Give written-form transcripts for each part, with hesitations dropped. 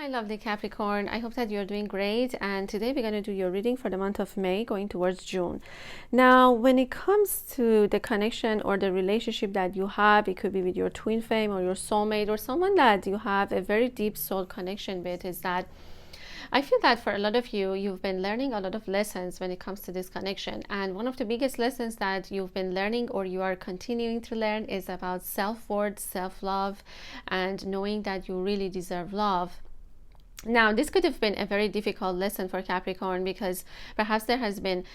lovely Capricorn. I hope that you're doing great, and today we're going to do your reading for the month of May going towards June. Now, when it comes to the connection or the relationship that you have, it could be with your twin flame or your soulmate or someone that you have a very deep soul connection with, is that I feel that for a lot of you, you've been learning a lot of lessons when it comes to this connection. And one of the biggest lessons that you've been learning or you are continuing to learn is about self-worth, self-love, and knowing that you really deserve love. Now, this could have been a very difficult lesson for Capricorn, because perhaps there has been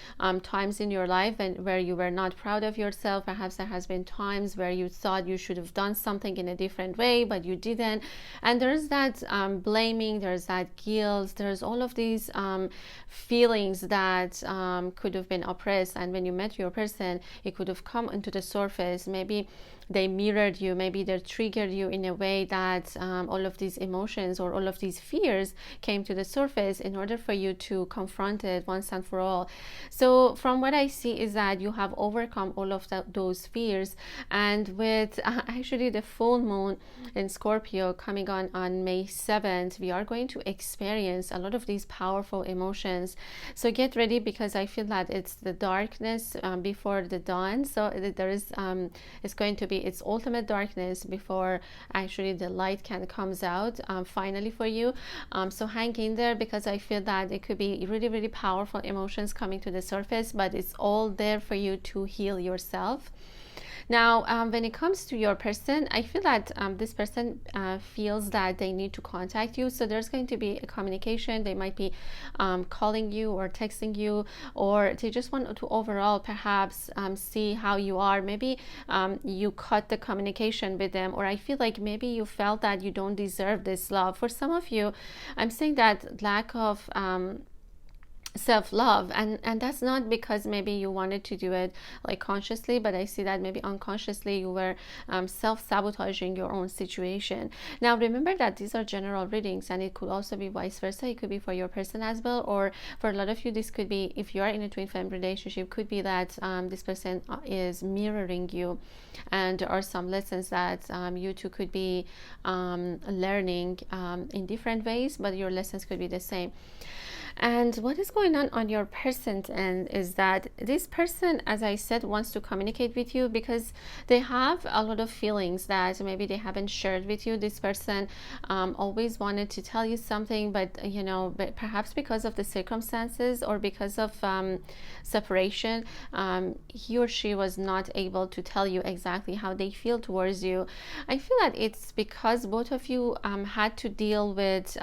times in your life where you were not proud of yourself. Perhaps there has been times where you thought you should have done something in a different way, but you didn't. And there's that blaming, there's that guilt, there's all of these feelings that could have been oppressed. And when you met your person, it could have come into the surface. Maybe they mirrored you, maybe they triggered you in a way that all of these emotions or all of these fears came to the surface in order for you to confront it once and for all. So from what I see is that you have overcome all of those fears, and with actually the full moon in Scorpio coming on May 7th, we are going to experience a lot of these powerful emotions. So get ready, because I feel that it's the darkness before the dawn. So there is it's going to be its ultimate darkness before actually the light comes out finally for you. So hang in there, because I feel that it could be really, really powerful emotions coming to the surface, but it's all there for you to heal yourself. Now, when it comes to your person, I feel that this person feels that they need to contact you. So there's going to be a communication. They might be calling you or texting you, or they just want to overall perhaps see how you are. Maybe you cut the communication with them, or I feel like maybe you felt that you don't deserve this love. For some of you, I'm saying that lack of self-love, and that's not because maybe you wanted to do it like consciously, but I see that maybe unconsciously you were self-sabotaging your own situation. Now remember that these are general readings, and it could also be vice versa. It could be for your person as well, or for a lot of you this could be, if you are in a twin flame relationship, could be that this person is mirroring you, and there are some lessons that you two could be learning in different ways, but your lessons could be the same. And what is going on your person's end is that this person, as I said, wants to communicate with you because they have a lot of feelings that maybe they haven't shared with you. This person always wanted to tell you something, but but perhaps because of the circumstances or because of separation, he or she was not able to tell you exactly how they feel towards you. I feel that it's because both of you had to deal with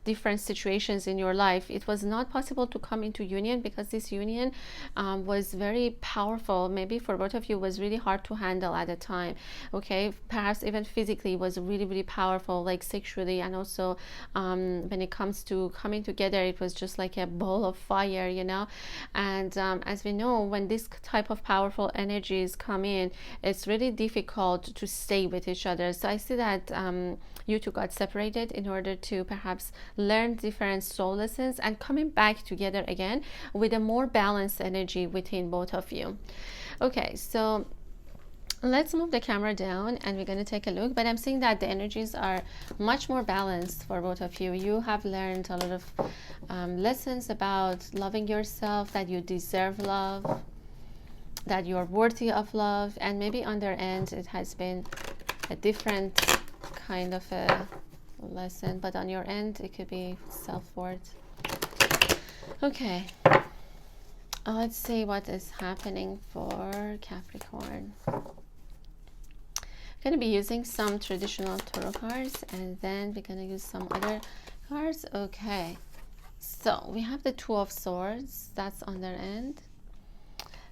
different situations in your life. It was not possible to come into union because this union was very powerful. Maybe for both of you was really hard to handle at the time. Okay, perhaps even physically was really, really powerful, like sexually, and also when it comes to coming together, it was just like a ball of fire, and as we know, when this type of powerful energies come in, it's really difficult to stay with each other. So I see that you two got separated in order to perhaps learn different soul lessons and coming back together again with a more balanced energy within both of you. Okay, so let's move the camera down and we're going to take a look. But I'm seeing that the energies are much more balanced for both of you. You have learned a lot of lessons about loving yourself, that you deserve love, that you're worthy of love, and maybe on their end it has been a different kind of a lesson, but on your end it could be self-worth. Okay, let's see what is happening for Capricorn. I'm going to be using some traditional tarot cards, and then we're going to use some other cards. Okay, so we have the Two of Swords, that's on their end.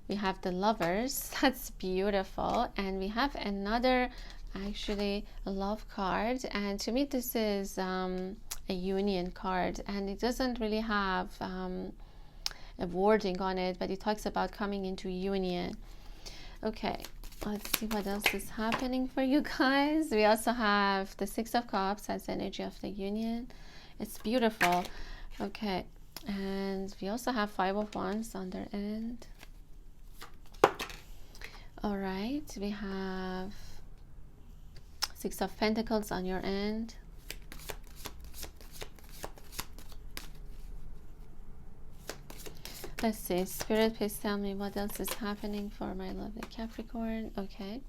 We have the Lovers, that's beautiful, and we have another actually a love card, and to me this is a union card, and it doesn't really have a wording on it, but it talks about coming into union. Okay, let's see what else is happening for you guys. We also have the Six of Cups as energy of the union. It's beautiful. Okay, and we also have Five of Wands on their end. All right, we have Six of Pentacles on your end. Let's see, Spirit, please tell me what else is happening for my lovely Capricorn. Okay,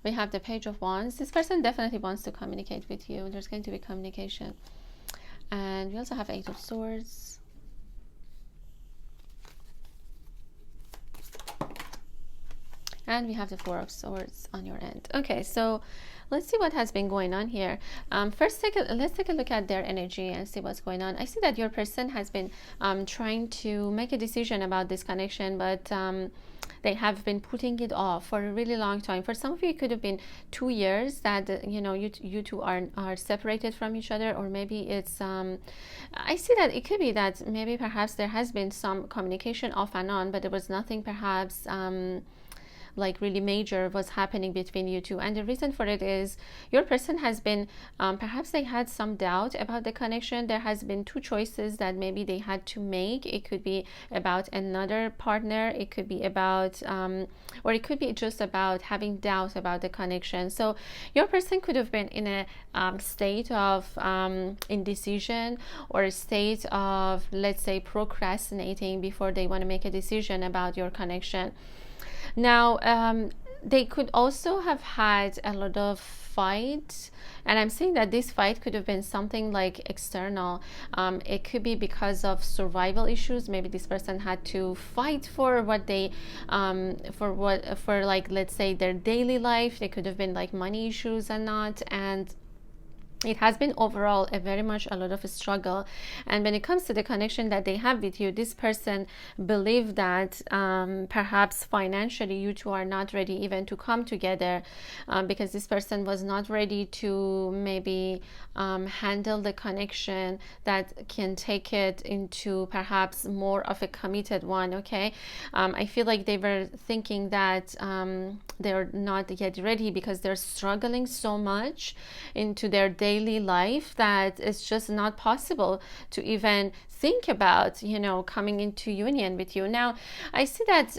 we have the Page of Wands. This person definitely wants to communicate with you. There's going to be communication. And we also have Eight of Swords. And we have the Four of Swords on your end. Okay, so let's see what has been going on here. First, let's take a look at their energy and see what's going on. I see that your person has been trying to make a decision about this connection, but they have been putting it off for a really long time. For some of you, it could have been 2 years that you two are separated from each other, or maybe it's I see that it could be that maybe perhaps there has been some communication off and on, but there was nothing perhaps like really major was happening between you two. And the reason for it is your person has been perhaps they had some doubt about the connection. There has been 2 choices that maybe they had to make. It could be about another partner, it could be about or it could be just about having doubt about the connection. So your person could have been in a state of indecision, or a state of, let's say, procrastinating before they want to make a decision about your connection. Now, they could also have had a lot of fight, and I'm saying that this fight could have been something like external. It could be because of survival issues. Maybe this person had to fight for what they for like, let's say, their daily life. They could have been like money issues and not, and it has been overall a lot of a struggle. And when it comes to the connection that they have with you, this person believed that perhaps financially you two are not ready even to come together, because this person was not ready to maybe handle the connection that can take it into perhaps more of a committed one. Okay, I feel like they were thinking that they're not yet ready because they're struggling so much into their daily life that it's just not possible to even think about, coming into union with you. Now, I see that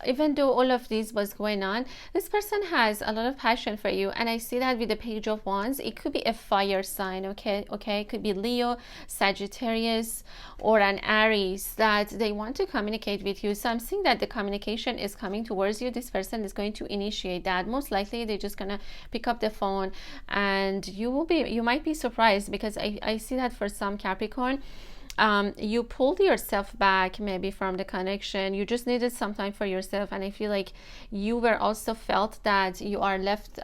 even though all of this was going on, this person has a lot of passion for you, and I see that with the Page of Wands. It could be a fire sign, okay, it could be Leo, Sagittarius, or an Aries, that they want to communicate with you. So I'm seeing that the communication is coming towards you. This person is going to initiate that. Most likely they're just gonna pick up the phone, and you might be surprised, because I see that for some Capricorn, you pulled yourself back maybe from the connection. You just needed some time for yourself, and I feel like you were also felt that you are left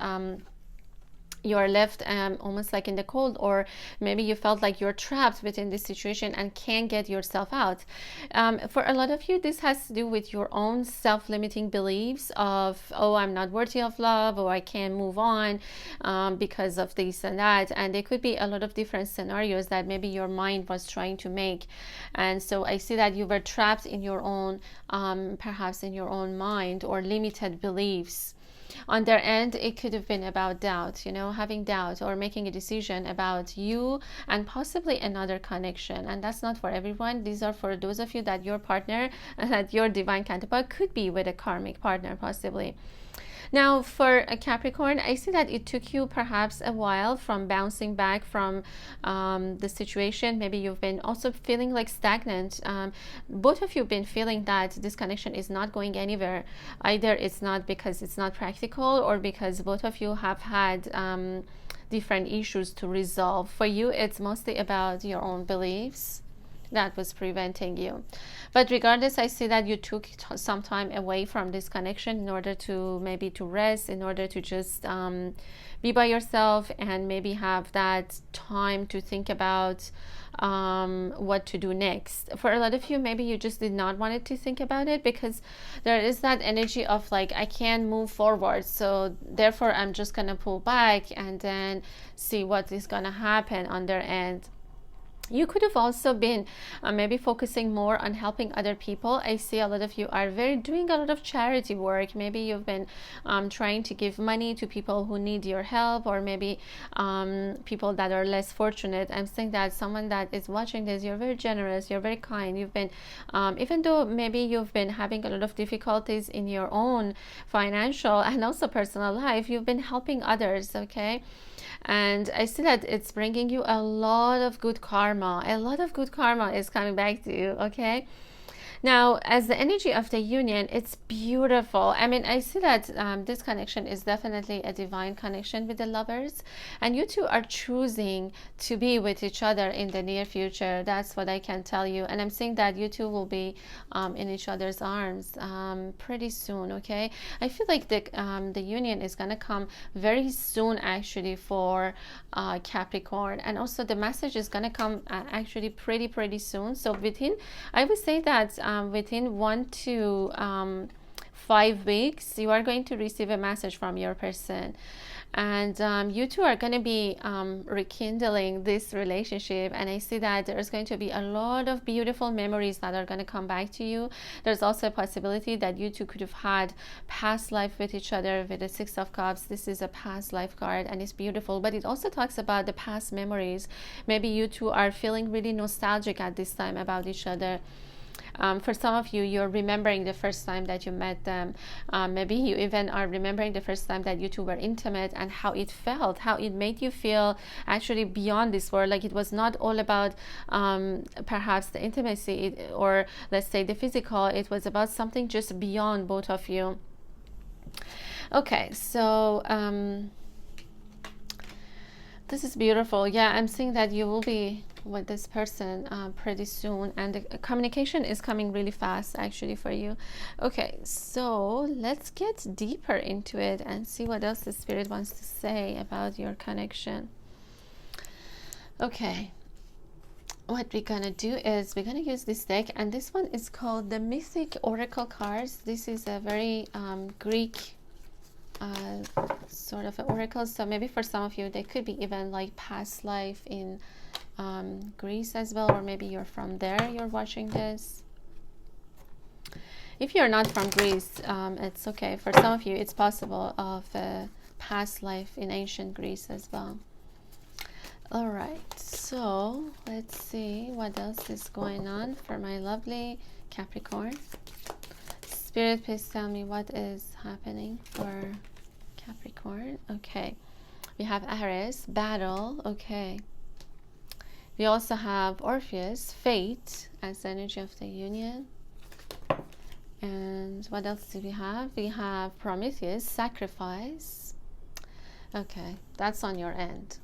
almost like in the cold, or maybe you felt like you're trapped within this situation and can't get yourself out. For a lot of you, this has to do with your own self-limiting beliefs of, oh, I'm not worthy of love, or I can't move on because of this and that. And there could be a lot of different scenarios that maybe your mind was trying to make. And so I see that you were trapped in your own perhaps in your own mind, or limited beliefs. On their end, it could have been about doubt, having doubt or making a decision about you and possibly another connection. And that's not for everyone. These are for those of you that your partner and that your divine counterpart could be with a karmic partner, possibly. Now, for a Capricorn, I see that it took you perhaps a while from bouncing back from the situation. Maybe you've been also feeling like stagnant. Both of you have been feeling that this connection is not going anywhere. Either it's not because it's not practical, or because both of you have had different issues to resolve. For you, it's mostly about your own beliefs that was preventing you. But regardless, I see that you took some time away from this connection in order to maybe to rest, in order to just be by yourself, and maybe have that time to think about what to do next. For a lot of you, maybe you just did not want to think about it, because there is that energy of like, I can't move forward, so therefore I'm just gonna pull back and then see what is gonna happen on their end. You could have also been maybe focusing more on helping other people. I see a lot of you are doing a lot of charity work. Maybe you've been trying to give money to people who need your help, or maybe people that are less fortunate. I'm saying that someone that is watching this, you're very generous, you're very kind. You've been, even though maybe you've been having a lot of difficulties in your own financial and also personal life, you've been helping others, okay? And I see that it's bringing you a lot of good karma. A lot of good karma is coming back to you, okay? Now, as the energy of the union, it's beautiful. I mean, I see that this connection is definitely a divine connection with the lovers, and you two are choosing to be with each other in the near future. That's what I can tell you. And I'm seeing that you two will be in each other's arms pretty soon. Okay, I feel like the union is gonna come very soon, actually, for Capricorn, and also the message is gonna come actually pretty soon. So within, I would say that within 1 to 5 weeks, you are going to receive a message from your person, and you two are going to be rekindling this relationship. And I see that there's going to be a lot of beautiful memories that are going to come back to you. There's also a possibility that you two could have had past life with each other. With the Six of Cups, this is a past life card, and it's beautiful, but it also talks about the past memories. Maybe you two are feeling really nostalgic at this time about each other. For some of you, you're remembering the first time that you met them. Maybe you even are remembering the first time that you two were intimate, and how it felt, how it made you feel actually beyond this world. Like it was not all about perhaps the intimacy, or let's say the physical. It was about something just beyond both of you. Okay, so this is beautiful. Yeah, I'm seeing that you will be with this person pretty soon, and the communication is coming really fast actually for you. Okay, so let's get deeper into it and see what else the spirit wants to say about your connection. Okay, what we're gonna do is we're gonna use this deck, and this one is called the Mythic Oracle cards. This is a very Greek sort of an oracle, so maybe for some of you they could be even like past life in Greece as well, or maybe you're from there, you're watching this. If you're not from Greece, it's okay. For some of you it's possible of a past life in ancient Greece as well. All right, so let's see what else is going on for my lovely Capricorn. Spirit, please tell me what is happening for Capricorn. Okay, we have Aries, battle. Okay, we also have Orpheus, fate, as the energy of the union. And what else do we have? We have Prometheus, sacrifice. Okay, that's on your end.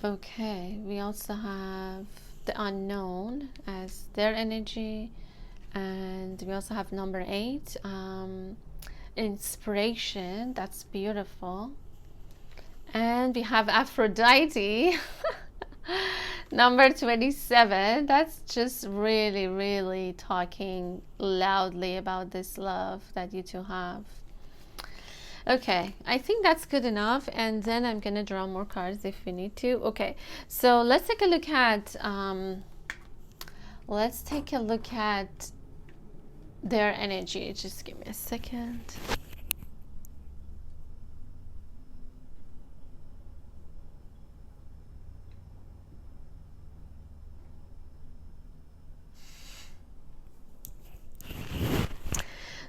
Okay, we also have the unknown as their energy, and we also have number 8, inspiration. That's beautiful. And we have Aphrodite, number 27. That's just really talking loudly about this love that you two have. Okay, I think that's good enough, and then I'm gonna draw more cards if we need to. Okay, so let's take a look at their energy. Just give me a second.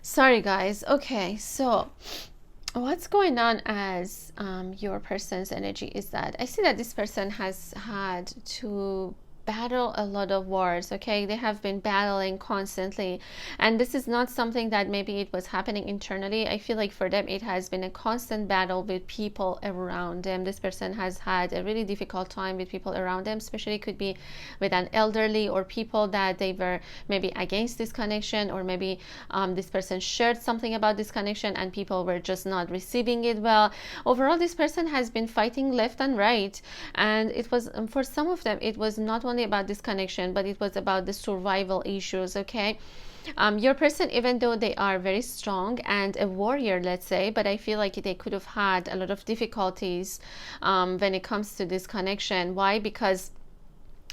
Sorry guys. Okay, so what's going on as your person's energy is that I see that this person has had to battle a lot of wars. Okay, they have been battling constantly, and this is not something that maybe it was happening internally. I feel like for them it has been a constant battle with people around them. This person has had a really difficult time with people around them, especially could be with an elderly or people that they were maybe against this connection, or maybe this person shared something about this connection and people were just not receiving it well. Overall, this person has been fighting left and right, and it was for some of them it was not only about this connection, but it was about the survival issues. Okay, your person, even though they are very strong and a warrior, let's say, but I feel like they could have had a lot of difficulties when it comes to this connection. Why? Because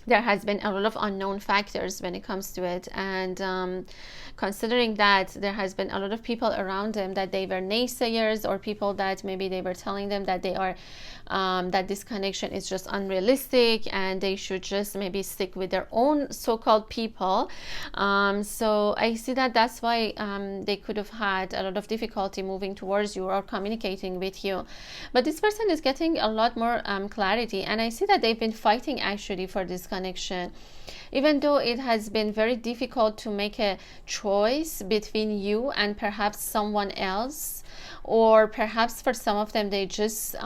there has been a lot of unknown factors when it comes to it, and considering that there has been a lot of people around them that they were naysayers, or people that maybe they were telling them that they are that this connection is just unrealistic and they should just maybe stick with their own so-called people. So I see that that's why they could have had a lot of difficulty moving towards you or communicating with you. But this person is getting a lot more clarity, and I see that they've been fighting actually for this connection. Even though it has been very difficult to make a choice between you and perhaps someone else, or perhaps for some of them they just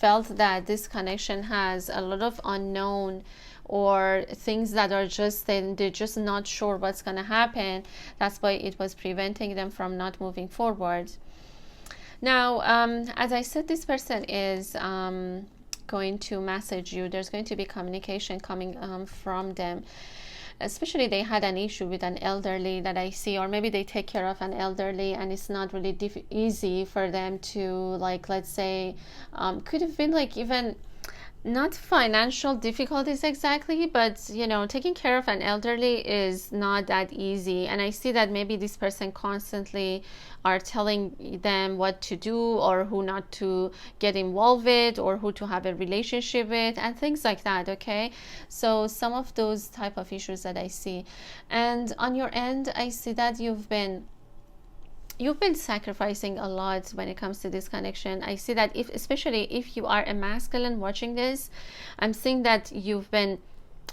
felt that this connection has a lot of unknown or things that are just, they're just not sure what's going to happen. That's why it was preventing them from not moving forward. Now, as I said, this person is going to message you. There's going to be communication coming from them. Especially they had an issue with an elderly that I see, or maybe they take care of an elderly and it's not really easy for them to, like, let's say, could have been like even not financial difficulties exactly, but you know, taking care of an elderly is not that easy. And I see that maybe this person constantly are telling them what to do or who not to get involved with or who to have a relationship with and things like that. Okay, so some of those type of issues that I see. And on your end, I see that you've been sacrificing a lot when it comes to this connection. I see that especially if you are a masculine watching this, I'm seeing that you've been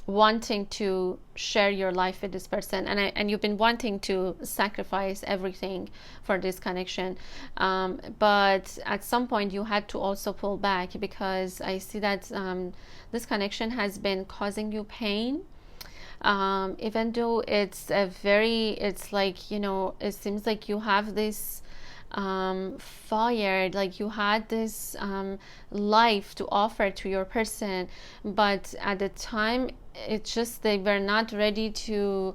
wanting to share your life with this person, and you've been wanting to sacrifice everything for this connection, but at some point you had to also pull back, because I see that this connection has been causing you pain. Even though it's like, you know, it seems like you have this fire, like you had this life to offer to your person, but at the time it's just they were not ready to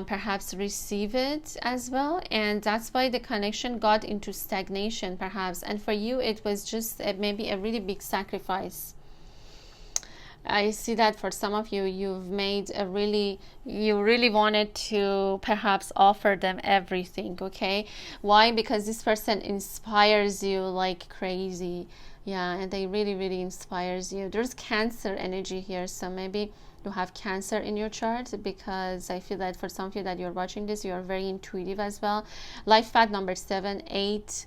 perhaps receive it as well, and that's why the connection got into stagnation perhaps. And for you it was just maybe a really big sacrifice. I see that for some of you, you've made you really wanted to perhaps offer them everything, okay? Why? Because this person inspires you like crazy. Yeah, and they really, really inspires you. There's Cancer energy here, so maybe you have Cancer in your chart, because I feel that for some of you that you're watching this, you are very intuitive as well. Life path number 7, 8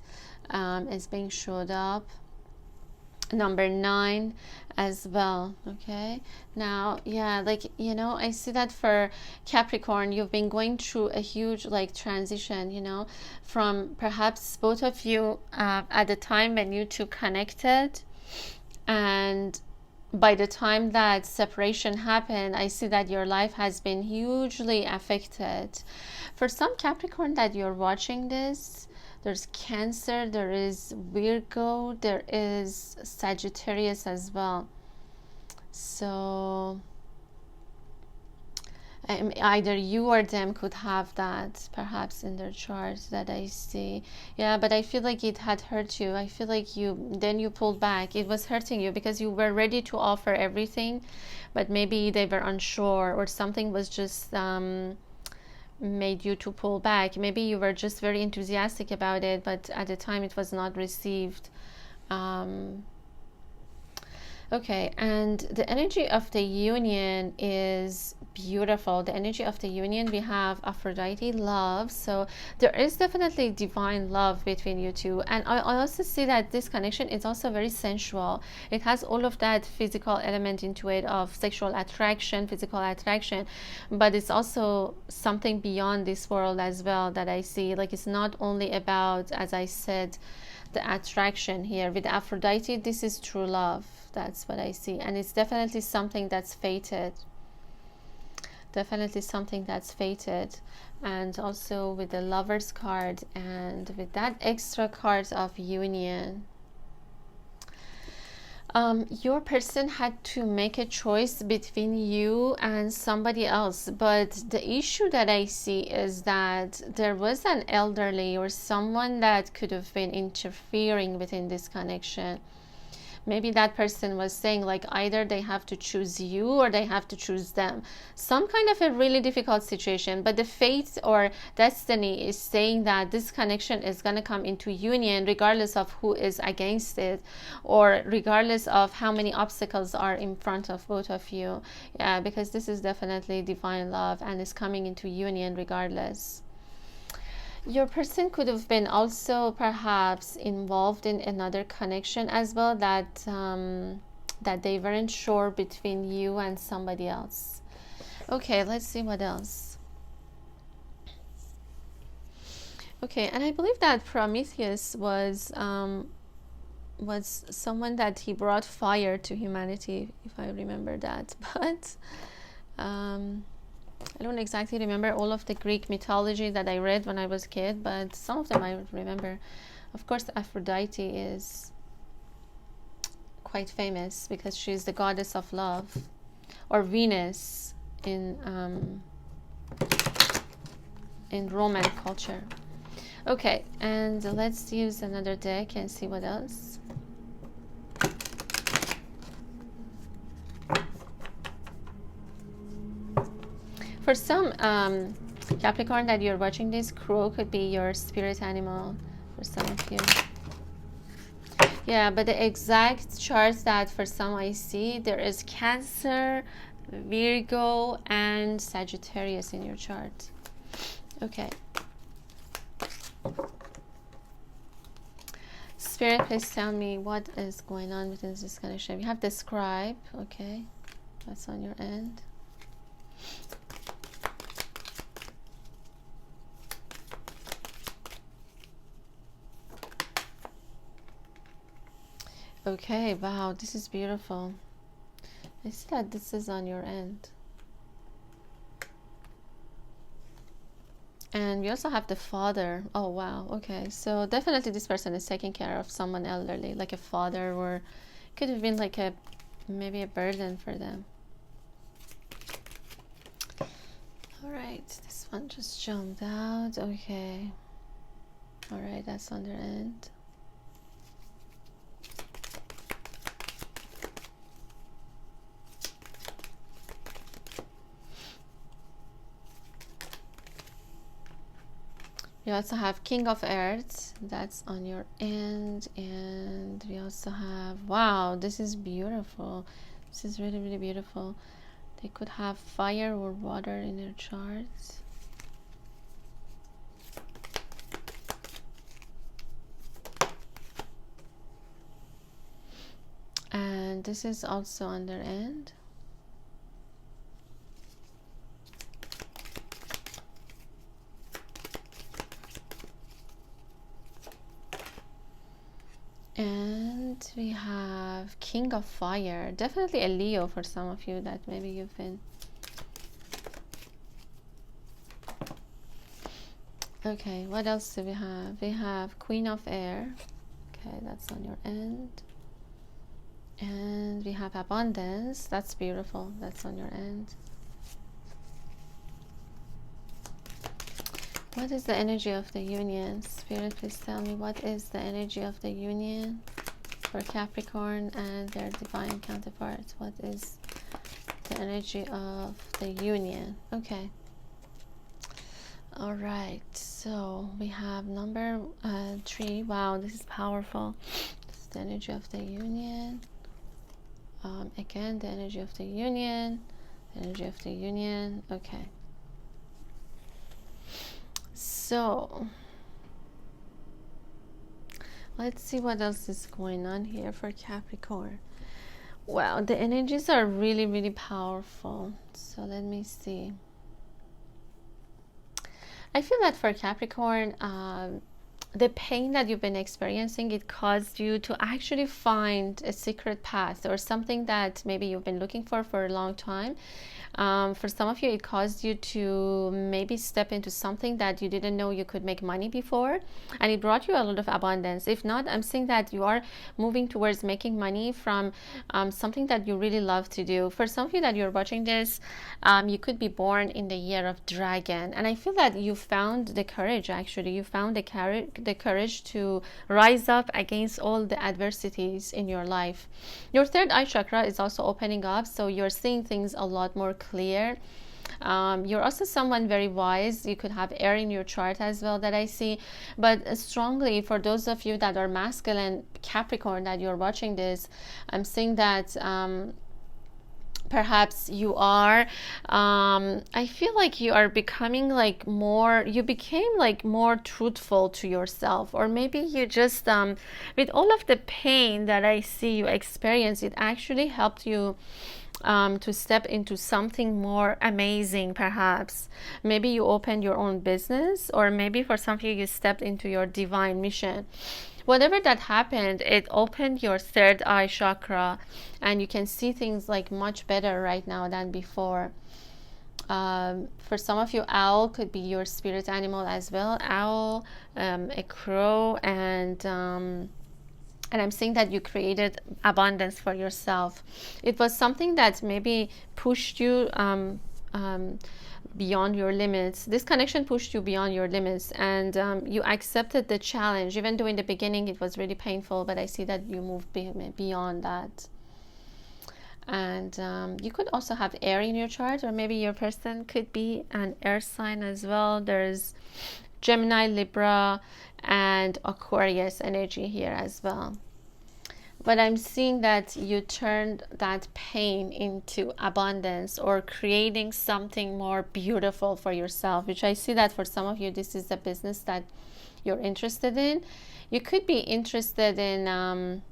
is being showed up. Number 9 as well. Okay, now, yeah, like, you know, I see that for Capricorn, you've been going through a huge like transition, you know, from perhaps both of you at the time when you two connected, and by the time that separation happened, I see that your life has been hugely affected. For some Capricorn that you're watching this, there's Cancer, there is Virgo, there is Sagittarius as well. So either you or them could have that perhaps in their chart that I see. Yeah, but I feel like it had hurt you. I feel like you pulled back. It was hurting you because you were ready to offer everything, but maybe they were unsure, or something was just made you to pull back. Maybe you were just very enthusiastic about it, but at the time it was not received. Okay, and the energy of the union is beautiful. The energy of the union, we have Aphrodite, love. So there is definitely divine love between you two. And I also see that this connection is also very sensual. It has all of that physical element into it of sexual attraction, physical attraction, but it's also something beyond this world as well that I see. Like, it's not only about, as I said, the attraction here. With Aphrodite, this is true love. That's what I see, and it's definitely something that's fated. Definitely something that's fated. And also with the Lovers card and with that extra card of union, your person had to make a choice between you and somebody else, but the issue that I see is that there was an elderly or someone that could have been interfering within this connection. Maybe that person was saying, like, either they have to choose you or they have to choose them. Some kind of a really difficult situation, but the fate or destiny is saying that this connection is going to come into union regardless of who is against it, or regardless of how many obstacles are in front of both of you. Yeah, because this is definitely divine love and is coming into union regardless. Your person could have been also perhaps involved in another connection as well that that they weren't sure between you and somebody else. Okay, let's see what else. Okay, and I believe that Prometheus was someone that he brought fire to humanity, if I remember that. But I don't exactly remember all of the Greek mythology that I read when I was a kid, but some of them I remember. Of course, Aphrodite is quite famous because she's the goddess of love, or Venus in Roman culture. Okay, and let's use another deck and see what else. For some Capricorn that you're watching this, crow could be your spirit animal for some of you. Yeah, but the exact charts that for some I see, there is Cancer, Virgo, and Sagittarius in your chart. Okay. Spirit, please tell me what is going on within this connection. You have the scribe. Okay, that's on your end. Okay, wow, this is beautiful. I see that this is on your end. And we also have the father. Oh, wow. Okay, so definitely this person is taking care of someone elderly, like a father, or could have been like maybe a burden for them. All right, this one just jumped out. Okay. All right, that's on their end. You also have King of Earth, that's on your end, and we also have, wow, this is beautiful. This is really, really beautiful. They could have fire or water in their charts. And this is also on their end. And we have King of Fire, definitely a Leo for some of you that maybe you've been. Okay, what else do we have? We have Queen of Air. Okay, that's on your end. And we have Abundance. That's beautiful. That's on your end. What is the energy of the union? Spirit, please tell me what is the energy of the union for Capricorn and their divine counterparts. What is the energy of the union? Okay. All right. So we have number 3. Wow, this is powerful. This is the energy of the union. Again, the energy of the union. The energy of the union. Okay. So let's see what else is going on here for Capricorn. Wow, the energies are really, really powerful. So let me see. I feel that for Capricorn, the pain that you've been experiencing, it caused you to actually find a secret path or something that maybe you've been looking for a long time. For some of you, it caused you to maybe step into something that you didn't know you could make money before, and it brought you a lot of abundance. If not, I'm saying that you are moving towards making money from something that you really love to do. For some of you that you're watching this, you could be born in the year of dragon, and I feel that you found the courage. Actually, you found the courage to rise up against all the adversities in your life. Your third eye chakra is also opening up, so you're seeing things a lot more clear. You're also someone very wise. You could have air in your chart as well that I see, but strongly for those of you that are masculine Capricorn that you're watching this, I'm seeing that perhaps you are, I feel like you are becoming like more, you became like more truthful to yourself, or maybe you just with all of the pain that I see you experience, it actually helped you to step into something more amazing. Perhaps maybe you opened your own business, or maybe for some of you, you stepped into your divine mission. Whatever that happened, it opened your third eye chakra, and you can see things like much better right now than before. For some of you, owl could be your spirit animal as well. Owl, a crow, and I'm seeing that you created abundance for yourself. It was something that maybe pushed you beyond your limits. This connection pushed you beyond your limits, and you accepted the challenge, even though in the beginning it was really painful, but I see that you moved beyond that. And you could also have air in your chart, or maybe your person could be an air sign as well. There's Gemini, Libra, and Aquarius energy here as well. But I'm seeing that you turned that pain into abundance, or creating something more beautiful for yourself, which I see that for some of you, this is a business that you're interested in. You could be interested in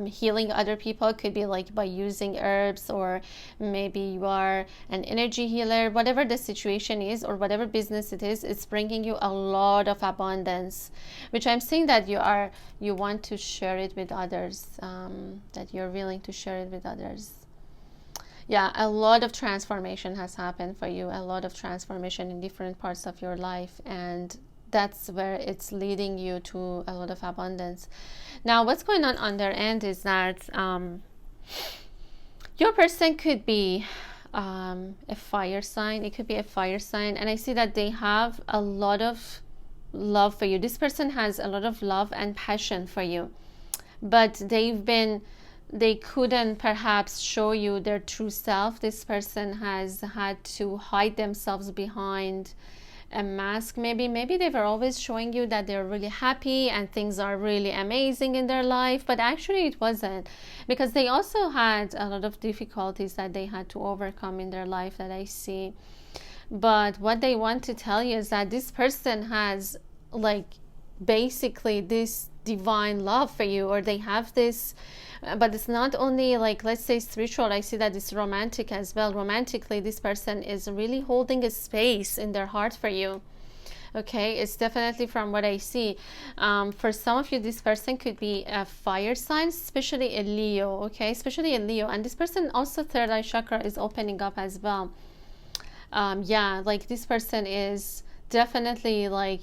healing other people. It could be like by using herbs, or maybe you are an energy healer. Whatever the situation is, or whatever business it is, it's bringing you a lot of abundance, which I'm seeing that you want to share it with others, that you're willing to share it with others. Yeah, a lot of transformation has happened for you, a lot of transformation in different parts of your life, and that's where it's leading you to a lot of abundance. Now, what's going on their end is that your person could be a fire sign. It could be a fire sign, and I see that they have a lot of love for you. This person has a lot of love and passion for you, but they couldn't perhaps show you their true self. This person has had to hide themselves behind a mask. Maybe they were always showing you that they're really happy and things are really amazing in their life, but actually it wasn't, because they also had a lot of difficulties that they had to overcome in their life that I see. But what they want to tell you is that this person has like basically this divine love for you, or they have this, but it's not only like, let's say, spiritual. I see that it's romantic as well. Romantically, this person is really holding a space in their heart for you. Okay, it's definitely from what I see. For some of you, this person could be a fire sign, especially a Leo. Okay, especially a Leo, and this person also third eye chakra is opening up as well. Yeah, like this person is definitely like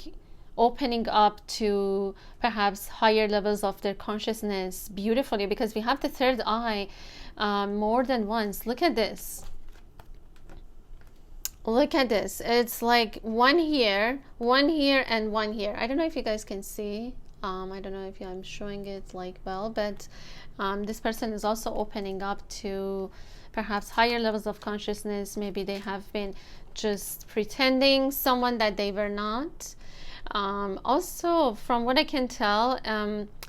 opening up to perhaps higher levels of their consciousness beautifully, because we have the third eye more than once. Look at this. Look at this. It's like one here, and one here. I don't know if you guys can see. I don't know if I'm showing it like well, but this person is also opening up to perhaps higher levels of consciousness. Maybe they have been just pretending someone that they were not. Also, from what I can tell,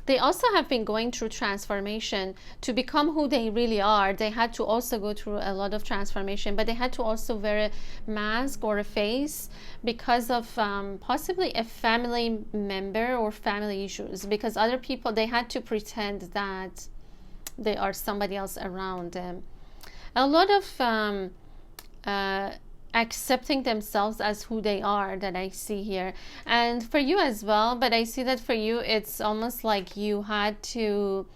they also have been going through transformation to become who they really are. They had to also go through a lot of transformation, but they had to also wear a mask or a face because of possibly a family member or family issues, because other people, they had to pretend that they are somebody else around them. A lot of accepting themselves as who they are that I see here, and for you as well. But I see that for you, it's almost like you had to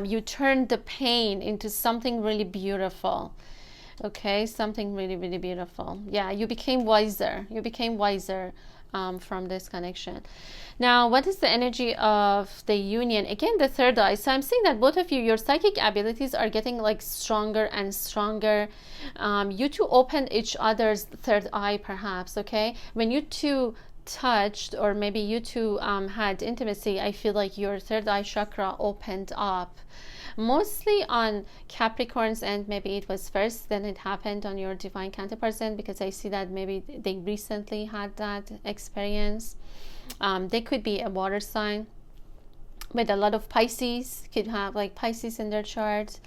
you turned the pain into something really beautiful. Okay, something really, really beautiful. Yeah, you became wiser. You became wiser from this connection. Now, what is the energy of the union? Again, the third eye. So I'm seeing that both of you, your psychic abilities are getting like stronger and stronger. You two opened each other's third eye, perhaps. Okay, when you two touched, or maybe you two had intimacy, I feel like your third eye chakra opened up. Mostly on Capricorn's end, maybe it was first, then it happened on your divine counterpart's end, because I see that maybe they recently had that experience. They could be a water sign with a lot of Pisces, could have like Pisces in their chart.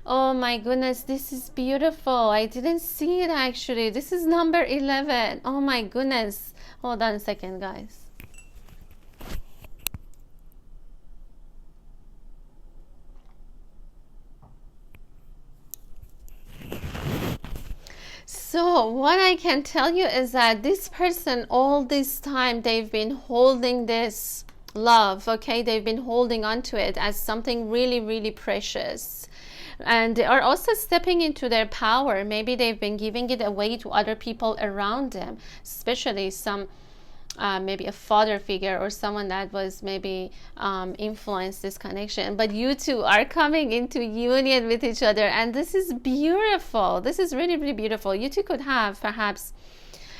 Oh my goodness, this is beautiful. I didn't see it actually. This is number 11. Oh my goodness. Hold on a second, guys. So what I can tell you is that this person, all this time, they've been holding this love, okay? They've been holding on to it as something really, really precious. And they are also stepping into their power. Maybe they've been giving it away to other people around them, especially some maybe a father figure or someone that was maybe influenced this connection. But you two are coming into union with each other, and this is beautiful. This is really, really beautiful. You two could have perhaps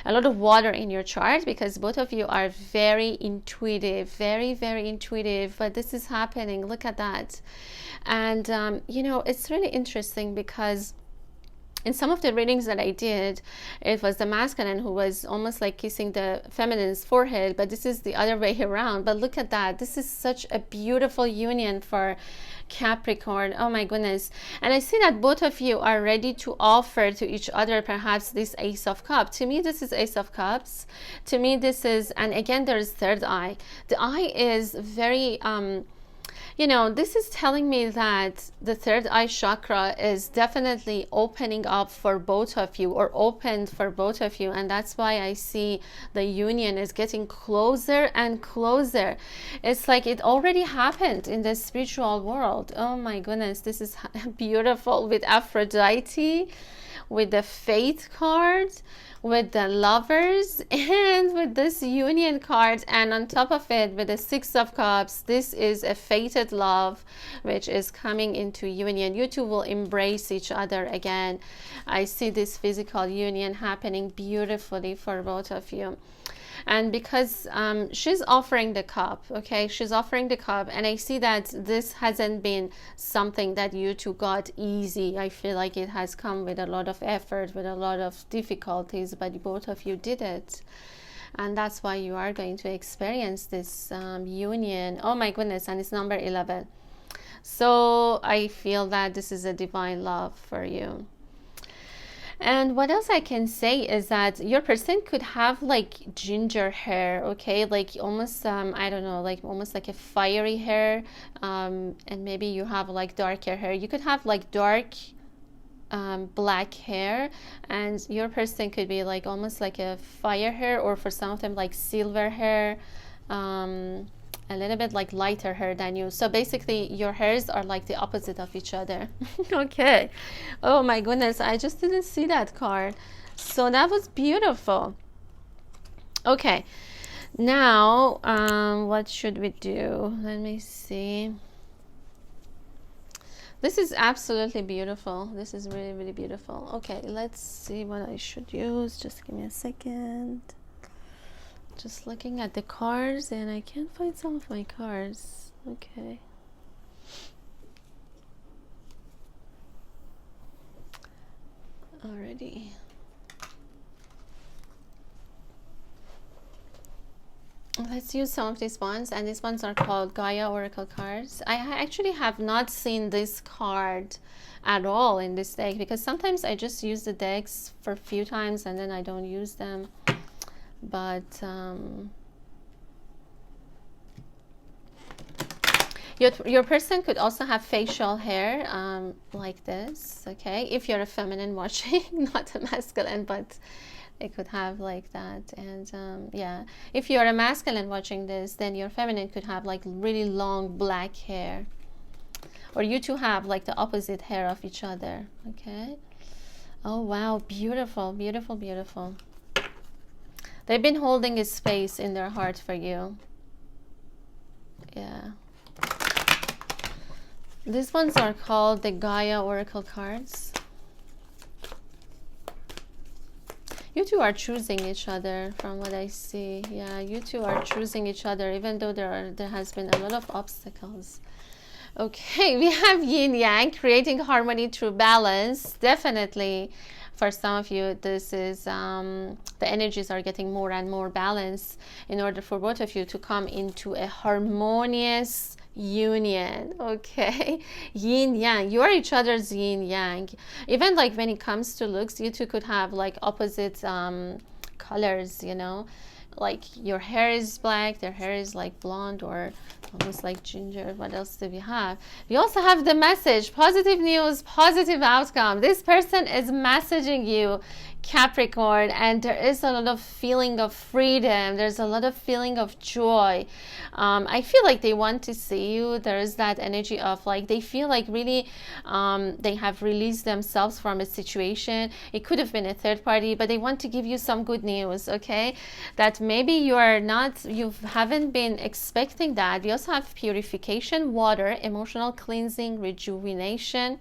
a lot of water in your chart, because both of you are very intuitive, very, very intuitive. But this is happening. Look at that. And you know, it's really interesting because in some of the readings that I did, it was the masculine who was almost like kissing the feminine's forehead, but this is the other way around. But look at that. This is such a beautiful union for Capricorn. Oh my goodness. And I see that both of you are ready to offer to each other perhaps this Ace of Cups. To me, this is Ace of Cups. To me, this is, and again, there's third eye. The eye is very you know, this is telling me that the third eye chakra is definitely opening up for both of you, or opened for both of you. And that's why I see the union is getting closer and closer. It's like it already happened in the spiritual world. Oh my goodness, this is beautiful, with Aphrodite, with the Faith card, with the Lovers, and with this Union card, and on top of it with the Six of Cups. This is a fated love which is coming into union. You two will embrace each other again. I see this physical union happening beautifully for both of you. And because she's offering the cup, okay, she's offering the cup, and I see that this hasn't been something that you two got easy. I feel like it has come with a lot of effort, with a lot of difficulties, but both of you did it. And that's why you are going to experience this union. Oh my goodness, and it's number 11. So I feel that this is a divine love for you. And what else I can say is that your person could have like ginger hair, okay, like almost I don't know, like almost like a fiery hair, and maybe you have like darker hair. You could have like dark black hair, and your person could be like almost like a fire hair, or for some of them like silver hair, a little bit like lighter hair than you. So basically your hairs are like the opposite of each other. Okay. Oh my goodness, I just didn't see that card. So that was beautiful. Okay, now what should we do? Let me see. This is absolutely beautiful. This is really, really beautiful. Okay, let's see what I should use. Just give me a second. Just looking at the cards, and I can't find some of my cards. Okay. Alrighty. Let's use some of these ones, and these ones are called Gaia Oracle cards. I actually have not seen this card at all in this deck, because sometimes I just use the decks for a few times and then I don't use them. But your person could also have facial hair like this, okay, if you're a feminine watching, not a masculine, but it could have like that. And yeah, if you're a masculine watching this, then your feminine could have like really long black hair, or you two have like the opposite hair of each other. Okay. Oh wow, beautiful, beautiful, beautiful. They've been holding a space in their heart for you. Yeah. These ones are called the Gaia Oracle cards. You two are choosing each other from what I see. Yeah, you two are choosing each other, even though there has been a lot of obstacles. Okay, we have yin yang, creating harmony through balance. Definitely For some of you, this is the energies are getting more and more balanced in order for both of you to come into a harmonious union. Okay, yin yang, you are each other's yin yang. Even like when it comes to looks, you two could have like opposite colors, you know, like your hair is black, their hair is like blonde or almost like ginger. What else do we have? We also have the message, positive news, positive outcome. This person is messaging you, Capricorn, and there is a lot of feeling of freedom. There's a lot of feeling of joy. I feel like they want to see you. There is that energy of like they feel like really they have released themselves from a situation. It could have been a third party, but they want to give you some good news, okay? That maybe you haven't been expecting that. We also have purification, water, emotional cleansing, rejuvenation.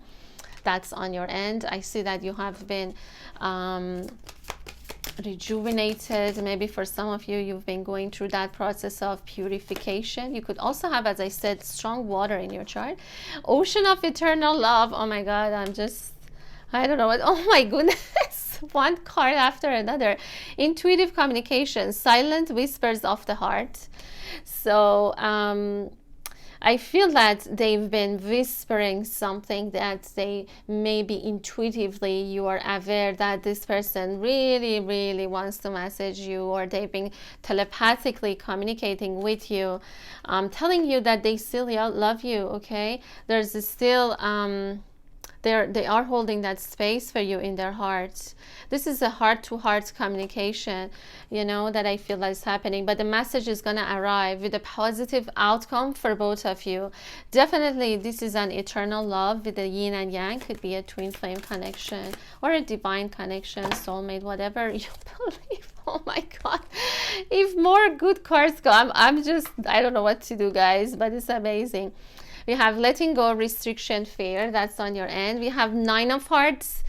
That's on your end. I see that you have been rejuvenated. Maybe for some of you, you've been going through that process of purification. You could also have, as I said, strong water in your chart. Ocean of eternal love. Oh my God, I don't know what. Oh my goodness. One card after another. Intuitive communication, silent whispers of the heart. So, I feel that they've been whispering something that they maybe intuitively you are aware that this person really, really wants to message you, or they've been telepathically communicating with you, telling you that they still love you, okay? There's still, they are holding that space for you in their hearts. This is a heart-to-heart communication, you know, that I feel is happening. But the message is going to arrive with a positive outcome for both of you. Definitely, this is an eternal love with the yin and yang. Could be a twin flame connection or a divine connection, soulmate, whatever you believe. Oh my God. If more good cards come, I don't know what to do, guys, but it's amazing. We have letting go, restriction, fear. That's on your end. We have 9 of hearts,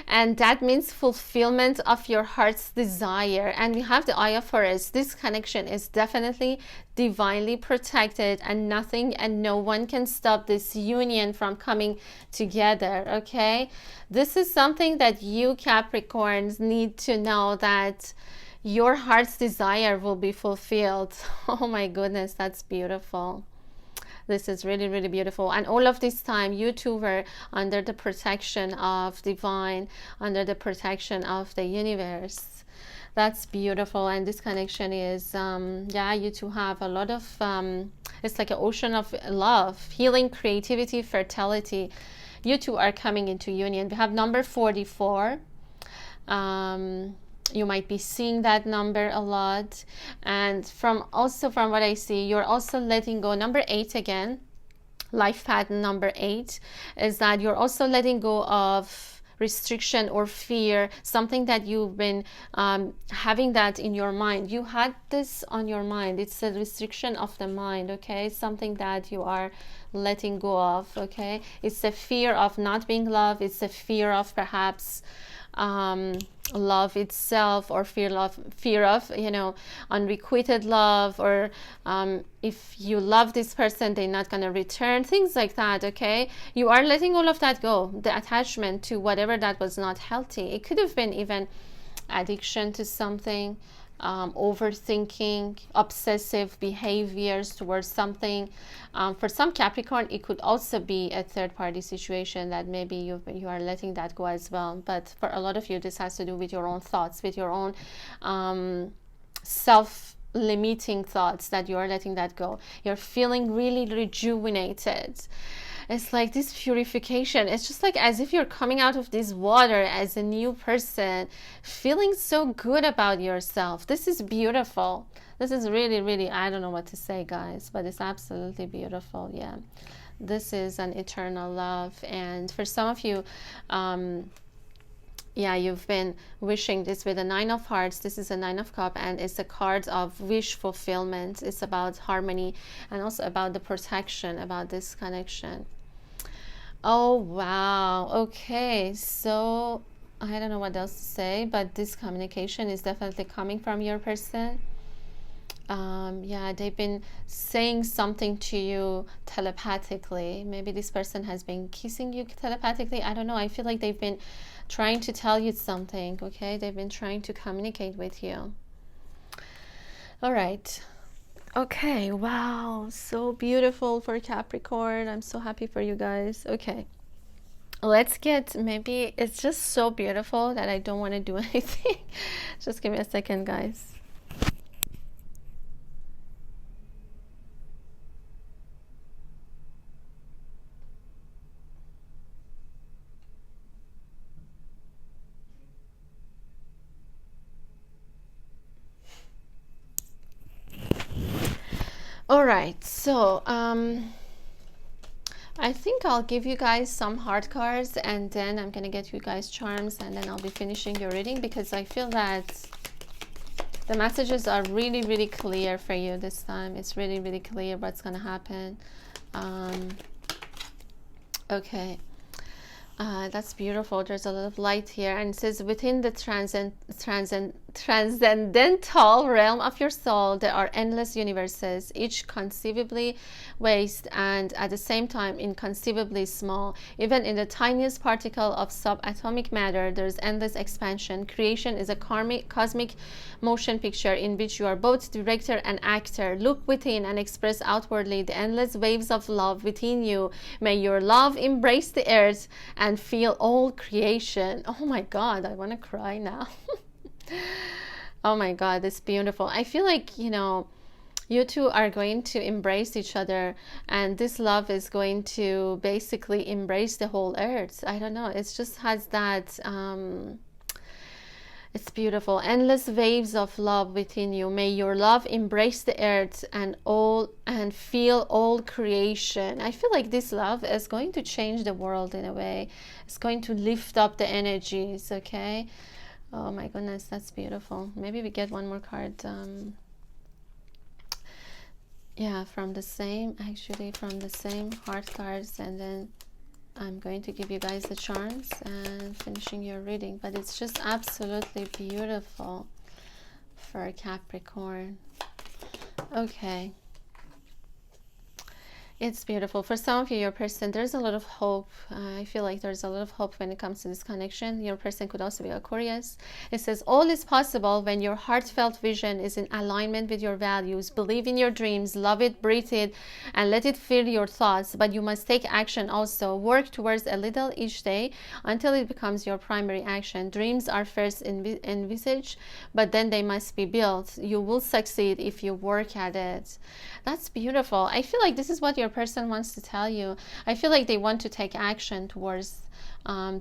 and that means fulfillment of your heart's desire. And we have the Eye of Horus. This connection is definitely divinely protected, and nothing and no one can stop this union from coming together, okay? This is something that you Capricorns need to know, that your heart's desire will be fulfilled. Oh my goodness, that's beautiful. This is really, really beautiful. And all of this time, you two were under the protection of divine, under the protection of the universe. That's beautiful. And this connection is, yeah, you two have a lot of, it's like an ocean of love, healing, creativity, fertility. You two are coming into union. We have number 44. You might be seeing that number a lot, and from what I see, you're also letting go. Number 8 again, life pattern number 8, is that you're also letting go of restriction or fear, something that you've been having that in your mind. You had this on your mind. It's a restriction of the mind, okay? Something that you are letting go of, okay? It's a fear of not being loved. It's a fear of perhaps love itself, or fear of, you know, unrequited love, or if you love this person, they're not going to return, things like that, okay? You are letting all of that go, the attachment to whatever that was not healthy. It could have been even addiction to something, overthinking, obsessive behaviors towards something. For some Capricorn, it could also be a third-party situation that maybe you are letting that go as well. But for a lot of you, this has to do with your own thoughts, with your own self-limiting thoughts, that you are letting that go. You're feeling really rejuvenated. It's like this purification. It's just like as if you're coming out of this water as a new person, feeling so good about yourself. This is beautiful. This is really, really, I don't know what to say, guys, but it's absolutely beautiful. Yeah, this is an eternal love. And for some of you, yeah, you've been wishing this with a 9 of hearts. This is a 9 of cups, and it's a card of wish fulfillment. It's about harmony and also about the protection, about this connection. Oh wow, okay, so I don't know what else to say, but this communication is definitely coming from your person. Yeah, they've been saying something to you telepathically. Maybe this person has been kissing you telepathically. I don't know. I feel like they've been trying to tell you something, okay? They've been trying to communicate with you. All right. Okay, wow, so beautiful for Capricorn. I'm so happy for you guys. Okay, let's get, maybe it's just so beautiful that I don't want to do anything. Just give me a second, guys. All right, so I think I'll give you guys some heart cards, and then I'm gonna get you guys charms, and then I'll be finishing your reading, because I feel that the messages are really, really clear for you this time. It's really, really clear what's gonna happen. Okay. That's beautiful. There's a lot of light here, and it says within the transcendental realm of your soul there are endless universes, each conceivably vast and at the same time inconceivably small. Even in the tiniest particle of subatomic matter there's endless expansion. Creation is a cosmic motion picture in which you are both director and actor. Look within and express outwardly the endless waves of love within you. May your love embrace the earth and feel all creation. Oh my God, I want to cry now. Oh my God, it's beautiful. I feel like, you know, you two are going to embrace each other, and this love is going to basically embrace the whole earth. I don't know, it just has that it's beautiful. Endless waves of love within you. May your love embrace the earth and feel all creation. I feel like this love is going to change the world in a way. It's going to lift up the energies, okay? Oh my goodness, that's beautiful. Maybe we get one more card. Yeah, from the same heart cards, and then I'm going to give you guys the charms and finishing your reading. But it's just absolutely beautiful for Capricorn. Okay. It's beautiful. For some of you, your person, there's a lot of hope. I feel like there's a lot of hope when it comes to this connection. Your person could also be Aquarius. It says, all is possible when your heartfelt vision is in alignment with your values. Believe in your dreams, love it, breathe it, and let it fill your thoughts. But you must take action also. Work towards a little each day until it becomes your primary action. Dreams are first envisaged, but then they must be built. You will succeed if you work at it. That's beautiful. I feel like this is what your person wants to tell you. I feel like they want to take action towards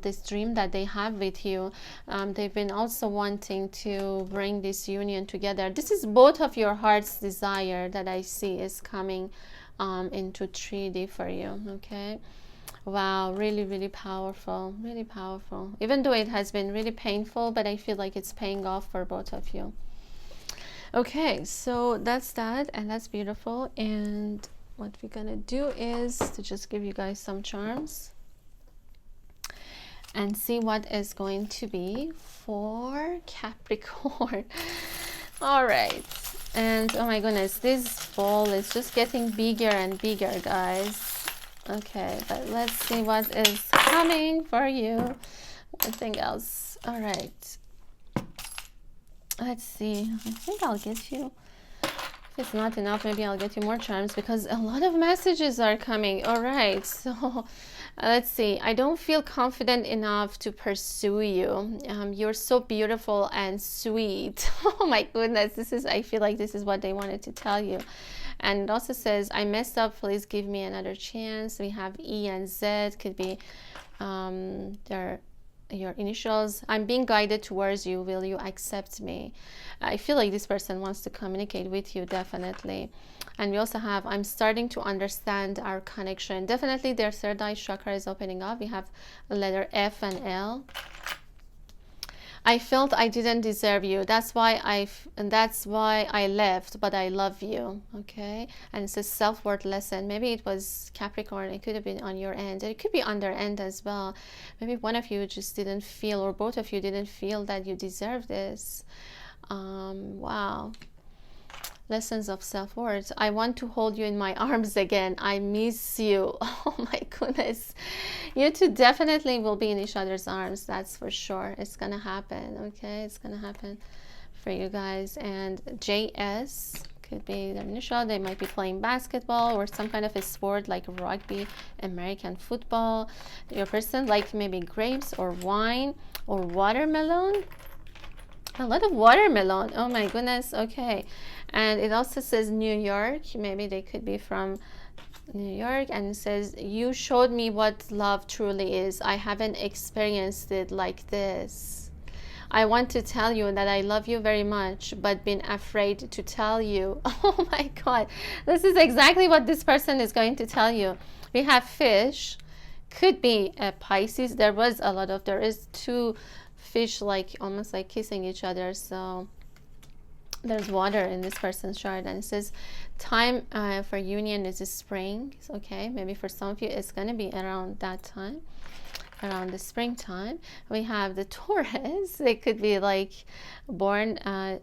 this dream that they have with you. They've been also wanting to bring this union together. This is both of your heart's desire that I see is coming into 3D for you, okay? Wow, really, really powerful, really powerful. Even though it has been really painful, but I feel like it's paying off for both of you. Okay, so that's that, and that's beautiful. And what we're gonna do is to just give you guys some charms and see what is going to be for Capricorn. All right, and oh my goodness, this ball is just getting bigger and bigger, guys. Okay, but let's see what is coming for you. Anything else? All right, let's see. I think I'll get you, if it's not enough, maybe I'll get you more charms, because a lot of messages are coming. All right, so let's see. I don't feel confident enough to pursue you. You're so beautiful and sweet. Oh my goodness, this is, I feel like this is what they wanted to tell you. And it also says, I messed up, please give me another chance. We have E and Z, could be your initials. I'm being guided towards you. Will you accept me? I feel like this person wants to communicate with you, definitely. And we also have, I'm starting to understand our connection. Definitely their third eye chakra is opening up. We have a letter F and L. I felt I didn't deserve you. That's why I left, but I love you. Okay, and it's a self-worth lesson. Maybe it was Capricorn. It could have been on your end. It could be on their end as well. Maybe one of you just didn't feel, or both of you didn't feel that you deserve this. Wow. lessons of self-worth. I want to hold you in my arms again. I miss you. Oh my goodness. You two definitely will be in each other's arms. That's for sure. It's gonna happen. Okay, it's gonna happen for you guys. And JS could be their initial. They might be playing basketball or some kind of a sport like rugby, American football. Your person like maybe grapes or wine or watermelon. A lot of watermelon. Oh my goodness. Okay. And it also says New York. Maybe they could be from New York. And it says, you showed me what love truly is. I haven't experienced it like this. I want to tell you that I love you very much, but been afraid to tell you. Oh my God. This is exactly what this person is going to tell you. We have fish. Could be a Pisces. There is two fish like almost like kissing each other. So there's water in this person's chart, and it says time for union is spring. Okay, maybe for some of you it's going to be around that time, around the springtime. We have the Taurus. They could be like born,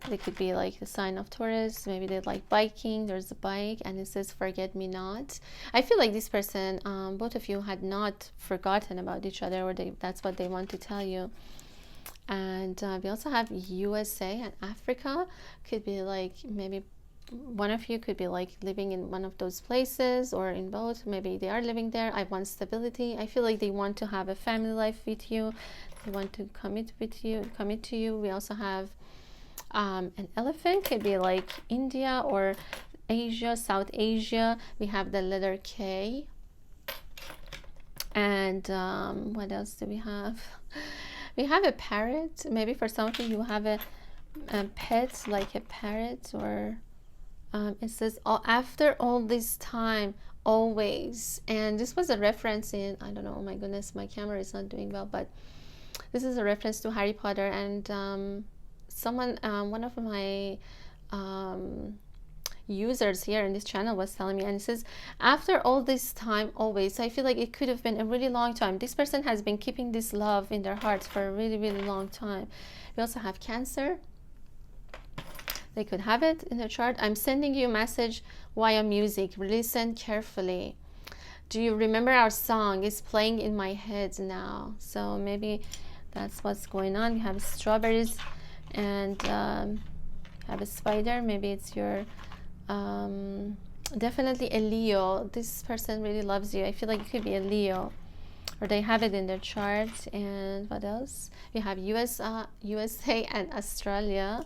they could be like the sign of Taurus. Maybe they like biking. There's a bike, and it says forget me not. I feel like this person, both of you had not forgotten about each other, or that's what they want to tell you. And we also have USA and Africa. Could be like maybe one of you could be like living in one of those places, or in both. Maybe they are living there. I want stability. I feel like they want to have a family life with you. They want to commit to you. We also have an elephant. Could be like India or Asia, South Asia. We have the letter K. And what else do we have? We have a parrot. Maybe for some of you, you have a pet like a parrot, or it says, oh, after all this time, always. And this was a reference in, I don't know, oh my goodness, my camera is not doing well, but this is a reference to Harry Potter. And someone, one of my users here in this channel was telling me, and it says, after all this time, always. So I feel like it could have been a really long time. This person has been keeping this love in their hearts for a really, really long time. We also have Cancer. They could have it in their chart. I'm sending you a message via music. Listen carefully. Do you remember our song? It's playing in my head now. So maybe that's what's going on. We have strawberries, and have a spider. Maybe it's your definitely a Leo. This person really loves you. I feel like it could be a Leo, or they have it in their chart. And what else? We have USA and Australia.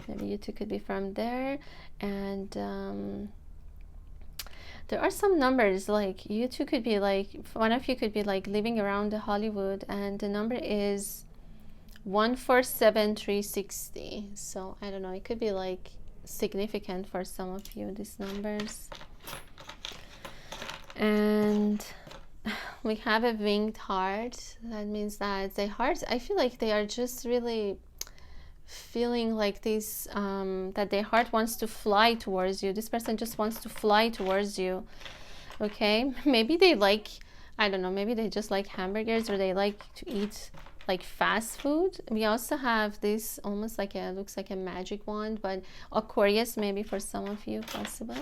Maybe you two could be from there. And there are some numbers, like you two could be like, one of you could be like living around the Hollywood, and the number is 147360. So I don't know, it could be like significant for some of you, these numbers. And we have a winged heart. That means that the heart, I feel like they are just really feeling like this, that their heart wants to fly towards you. This person just wants to fly towards you. Okay, maybe they like, I don't know, maybe they just like hamburgers, or they like to eat like fast food. We also have this almost like a, looks like a magic wand, but Aquarius maybe for some of you, possible.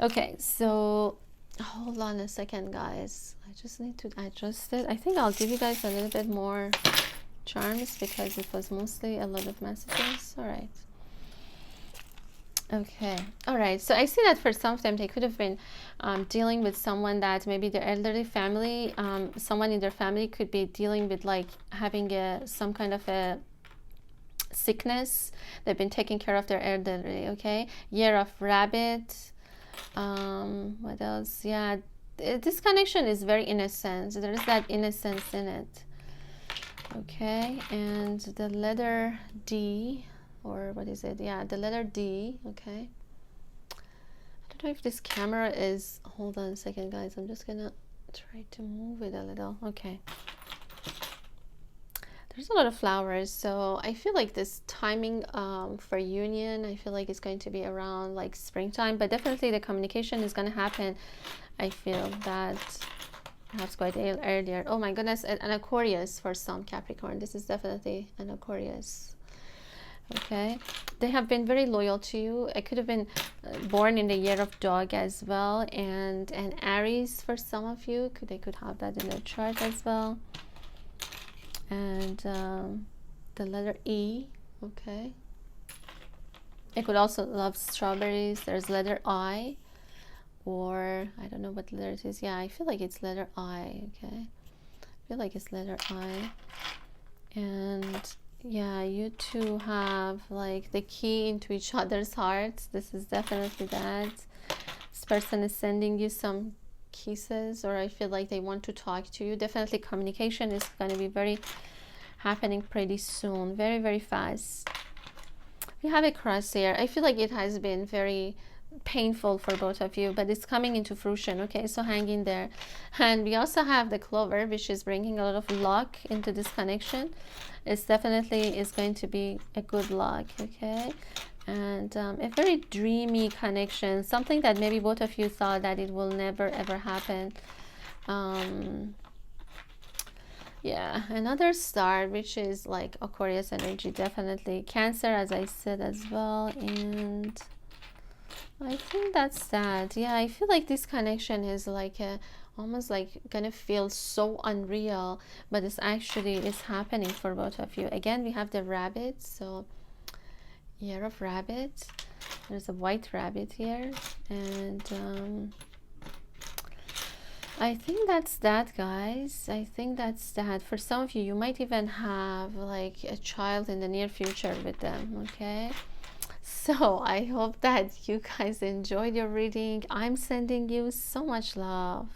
Okay, so hold on a second, guys. I just need to adjust it. I think I'll give you guys a little bit more charms, because it was mostly a lot of messages. All right. Okay. All right. So I see that for some of them, they could have been dealing with someone that maybe their elderly family, someone in their family could be dealing with like having some kind of a sickness. They've been taking care of their elderly. Okay. Year of Rabbit. What else? Yeah. This connection is very innocent. There is that innocence in it. Okay. And the letter D. Or what is it? Yeah, the letter D. Okay. I don't know if this camera is, hold on a second, guys. I'm just gonna try to move it a little. Okay. There's a lot of flowers, so I feel like this timing for union, I feel like it's going to be around like springtime, but definitely the communication is gonna happen. I feel that perhaps quite earlier. Oh my goodness, an Aquarius for some Capricorn. This is definitely an Aquarius. Okay, they have been very loyal to you. It could have been born in the year of dog as well, and an Aries for some of you. They could have that in their chart as well. And the letter E, okay. It could also love strawberries. There's letter I, or I don't know what letter it is. Yeah, I feel like it's letter I, okay. I feel like it's letter I. And yeah, you two have like the key into each other's hearts. This is definitely that. This person is sending you some kisses, or I feel like they want to talk to you. Definitely communication is going to be very happening pretty soon, very, very fast. We have a cross here. I feel like it has been very painful for both of you, but it's coming into fruition, okay? So hang in there. And we also have the clover, which is bringing a lot of luck into this connection. It's definitely is going to be a good luck, okay? And a very dreamy connection, something that maybe both of you thought that it will never ever happen. Yeah, another star, which is like Aquarius energy, definitely. Cancer, as I said as well. And I think that's that. Yeah, I feel like this connection is like almost like gonna feel so unreal, but it's actually is happening for both of you. Again, we have the rabbit, so year of rabbit. There's a white rabbit here, and I think that's that, guys. I think that's that. For some of you, you might even have like a child in the near future with them, okay? So I hope that you guys enjoyed your reading. I'm sending you so much love.